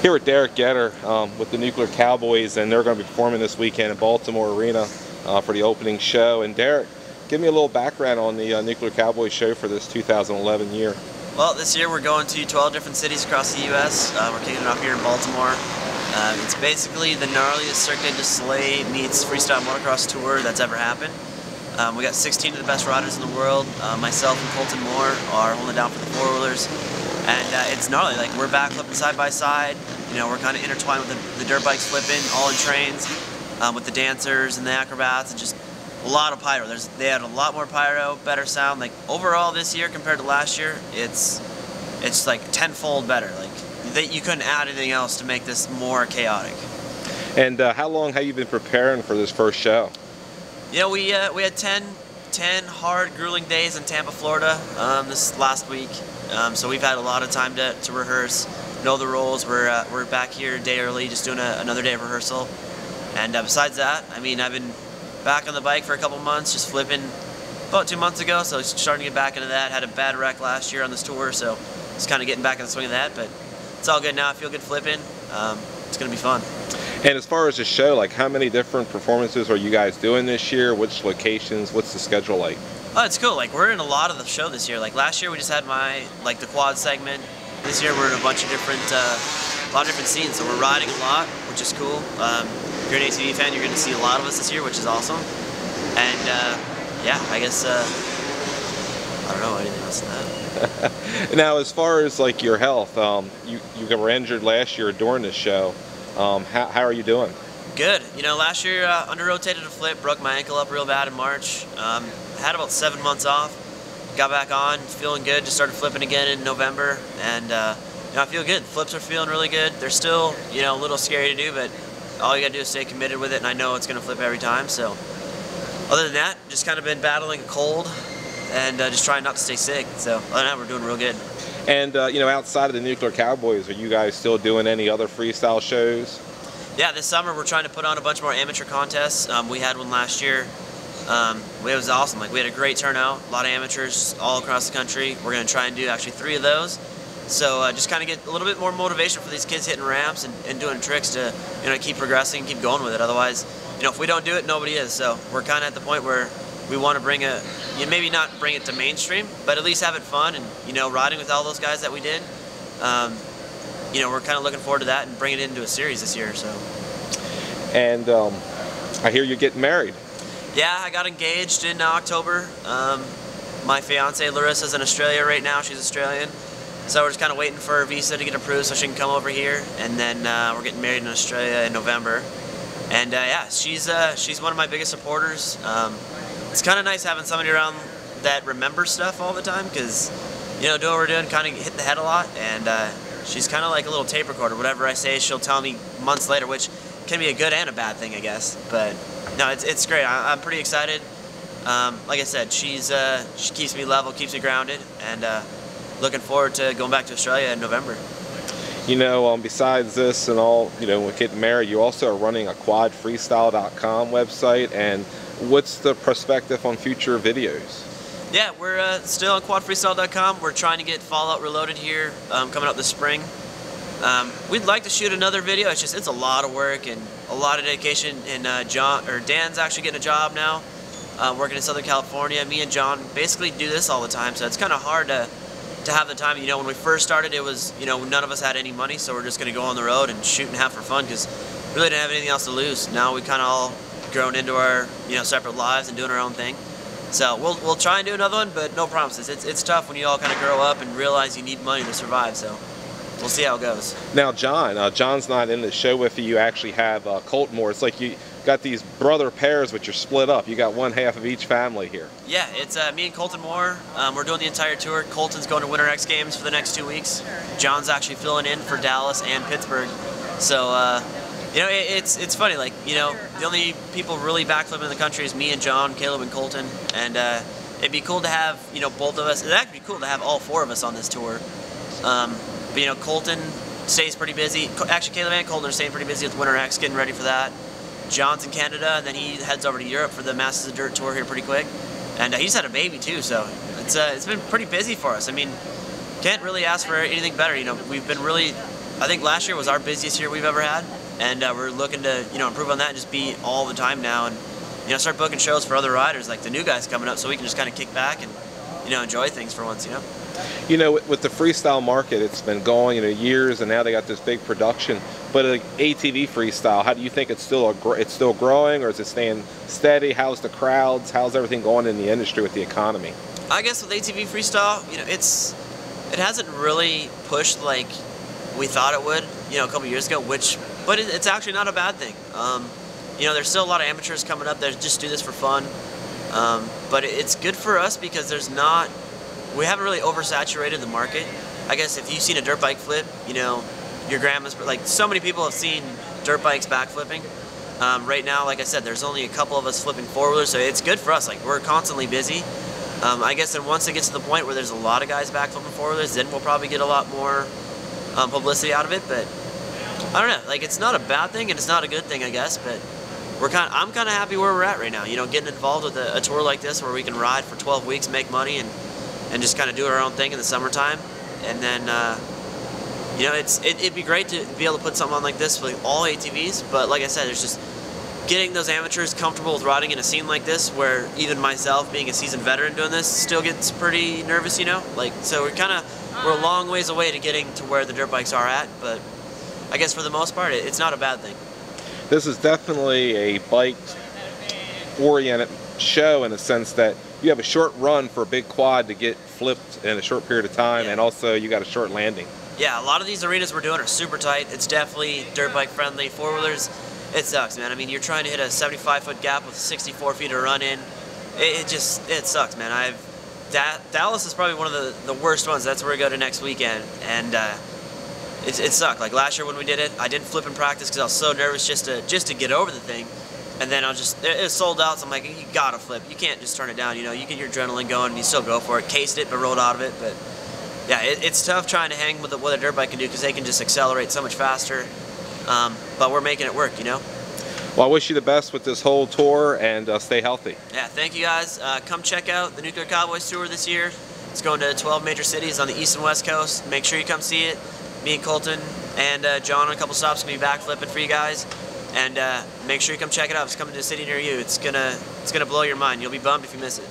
Here with Guetter with the Nuclear Cowboys, and they're going to be performing this weekend in Baltimore Arena for the opening show. And Derek, give me a little background on the Nuclear Cowboys show for this 2011 year. Well, this year we're going to 12 different cities across the U.S. We're kicking it off here in Baltimore. It's basically the gnarliest Cirque du Soleil meets freestyle motocross tour that's ever happened. We got 16 of the best riders in the world. Myself and Colton Moore are holding it down for the four-wheelers. And it's gnarly. Like, we're backflipping side by side. You know, we're kind of intertwined with the dirt bikes flipping, all in trains, with the dancers and the acrobats, and just a lot of pyro. They had a lot more pyro, better sound. Like, overall this year compared to last year, it's like tenfold better. Like, you couldn't add anything else to make this more chaotic. And how long have you been preparing for this first show? You know, we had 10 hard, grueling days in Tampa, Florida this last week. So we've had a lot of time to rehearse, know the roles. We're back here a day early, just doing another day of rehearsal. And besides that, I mean, I've been back on the bike for a couple months, just flipping about 2 months ago, so starting to get back into that. Had a bad wreck last year on this tour, so just kind of getting back in the swing of that, but it's all good now. I feel good flipping. It's going to be fun. And as far as the show, like, how many different performances are you guys doing this year? Which locations? What's the schedule like? Oh, it's cool. Like, we're in a lot of the show this year. Like, last year we just had the quad segment. This year we're in a bunch of different, scenes. So we're riding a lot, which is cool. If you're an ATV fan, you're going to see a lot of us this year, which is awesome. And yeah, I guess I don't know anything else than that. Now, as far as like your health, you were injured last year during this show. How are you doing? Good. You know, last year under-rotated a flip, broke my ankle up real bad in March. Had about 7 months off. Got back on, feeling good. Just started flipping again in November, and you know, I feel good. Flips are feeling really good. They're still, you know, a little scary to do, but all you gotta do is stay committed with it, and I know it's gonna flip every time. So, other than that, just kind of been battling a cold, and just trying not to stay sick. So, other than that, we're doing real good. And you know, outside of the Nuclear Cowboys, are you guys still doing any other freestyle shows? Yeah, this summer we're trying to put on a bunch more amateur contests. We had one last year. It was awesome. Like, we had a great turnout, a lot of amateurs all across the country. We're going to try and do actually 3 of those. So just kind of get a little bit more motivation for these kids hitting ramps and doing tricks to, you know, keep progressing and keep going with it. Otherwise, you know, if we don't do it, nobody is. So we're kind of at the point where we want to bring maybe not bring it to mainstream, but at least have it fun and, you know, riding with all those guys that we did. You know, we're kind of looking forward to that and bringing it into a series this year. So. And I hear you're getting married. Yeah, I got engaged in October. My fiance Larissa's in Australia right now. She's Australian. So we're just kind of waiting for her visa to get approved so she can come over here. And then we're getting married in Australia in November. And yeah, she's one of my biggest supporters. It's kind of nice having somebody around that remembers stuff all the time, because, you know, doing what we're doing kind of hit the head a lot. And she's kind of like a little tape recorder. Whatever I say, she'll tell me months later, which can be a good and a bad thing, I guess. But no, it's great. I'm pretty excited. Like I said, she keeps me level, keeps me grounded, and looking forward to going back to Australia in November. You know, besides this and all, you know, with getting married, you also are running a quadfreestyle.com website. And what's the perspective on future videos? Yeah, we're still on quadfreestyle.com. We're trying to get Fallout Reloaded here coming up this spring. We'd like to shoot another video. It's a lot of work and a lot of dedication. And Dan's actually getting a job now, working in Southern California. Me and John basically do this all the time, so it's kind of hard to have the time. You know, when we first started, it was, you know, none of us had any money, so we're just going to go on the road and shoot and have for fun, because we really didn't have anything else to lose. Now we kind of all grown into our, you know, separate lives and doing our own thing. So we'll try and do another one, but no promises. It's tough when you all kind of grow up and realize you need money to survive. So we'll see how it goes. Now, John's not in the show with you. You actually have Colton Moore. It's like you got these brother pairs, which are split up. You got one half of each family here. Yeah, it's me and Colton Moore. We're doing the entire tour. Colton's going to Winter X Games for the next 2 weeks. John's actually filling in for Dallas and Pittsburgh. So, you know, it's funny. Like, you know, the only people really backflipping in the country is me and John, Caleb and Colton. And it'd be cool to have, you know, both of us. It'd actually be cool to have all 4 of us on this tour. But, you know, Colton stays pretty busy. Actually, Caleb and Colton are staying pretty busy with Winter X, getting ready for that. John's in Canada, and then he heads over to Europe for the Masters of Dirt tour here pretty quick. And he's had a baby too, so it's been pretty busy for us. I mean, can't really ask for anything better. You know, we've been really I think last year was our busiest year we've ever had, and we're looking to improve on that and just be all the time now, and start booking shows for other riders like the new guys coming up, so we can just kind of kick back and enjoy things for once. With the freestyle market, it's been going years, and now they got this big production. But like ATV freestyle, how do you think it's still growing, or is it staying steady? How's the crowds? How's everything going in the industry with the economy? I guess with ATV freestyle, it hasn't really pushed like we thought it would, a couple years ago. But it's actually not a bad thing. There's still a lot of amateurs coming up that just do this for fun. But it's good for us because we haven't really oversaturated the market. I guess if you've seen a dirt bike flip, your grandma's, like, so many people have seen dirt bikes backflipping. Right now, like I said, there's only a couple of us flipping four-wheelers, so it's good for us. Like, we're constantly busy. I guess then once it gets to the point where there's a lot of guys backflipping four-wheelers, then we'll probably get a lot more publicity out of it. But I don't know, like, it's not a bad thing and it's not a good thing, I guess, but I'm kind of happy where we're at right now. Getting involved with a tour like this where we can ride for 12 weeks, make money, and just kind of do our own thing in the summertime. And then, it'd be great to be able to put something on like this for all ATVs. But like I said, there's just getting those amateurs comfortable with riding in a scene like this, where even myself, being a seasoned veteran doing this, still gets pretty nervous, Like, so we're a long ways away to getting to where the dirt bikes are at. But I guess for the most part, it's not a bad thing. This is definitely a bike-oriented show in the sense that you have a short run for a big quad to get flipped in a short period of time, and also you got a short landing. Yeah, a lot of these arenas we're doing are super tight. It's definitely dirt bike friendly. Four-wheelers, it sucks, man. I mean, you're trying to hit a 75-foot gap with 64 feet of run in. It sucks, man. Dallas is probably one of the worst ones. That's where we go to next weekend, and it sucked. Like last year when we did it, I didn't flip in practice because I was so nervous just to get over the thing. And then it was sold out, so I'm like, you gotta flip. You can't just turn it down, You get your adrenaline going, and you still go for it. Cased it, but rolled out of it. But yeah, it's tough trying to hang with what a dirt bike can do because they can just accelerate so much faster. But we're making it work, Well, I wish you the best with this whole tour, and stay healthy. Yeah, thank you guys. Come check out the Nuclear Cowboys tour this year. It's going to 12 major cities on the east and west coast. Make sure you come see it. Me and Colton and John on a couple stops going to be backflipping for you guys. And make sure you come check it out. It's coming to a city near you. It's gonna blow your mind. You'll be bummed if you miss it.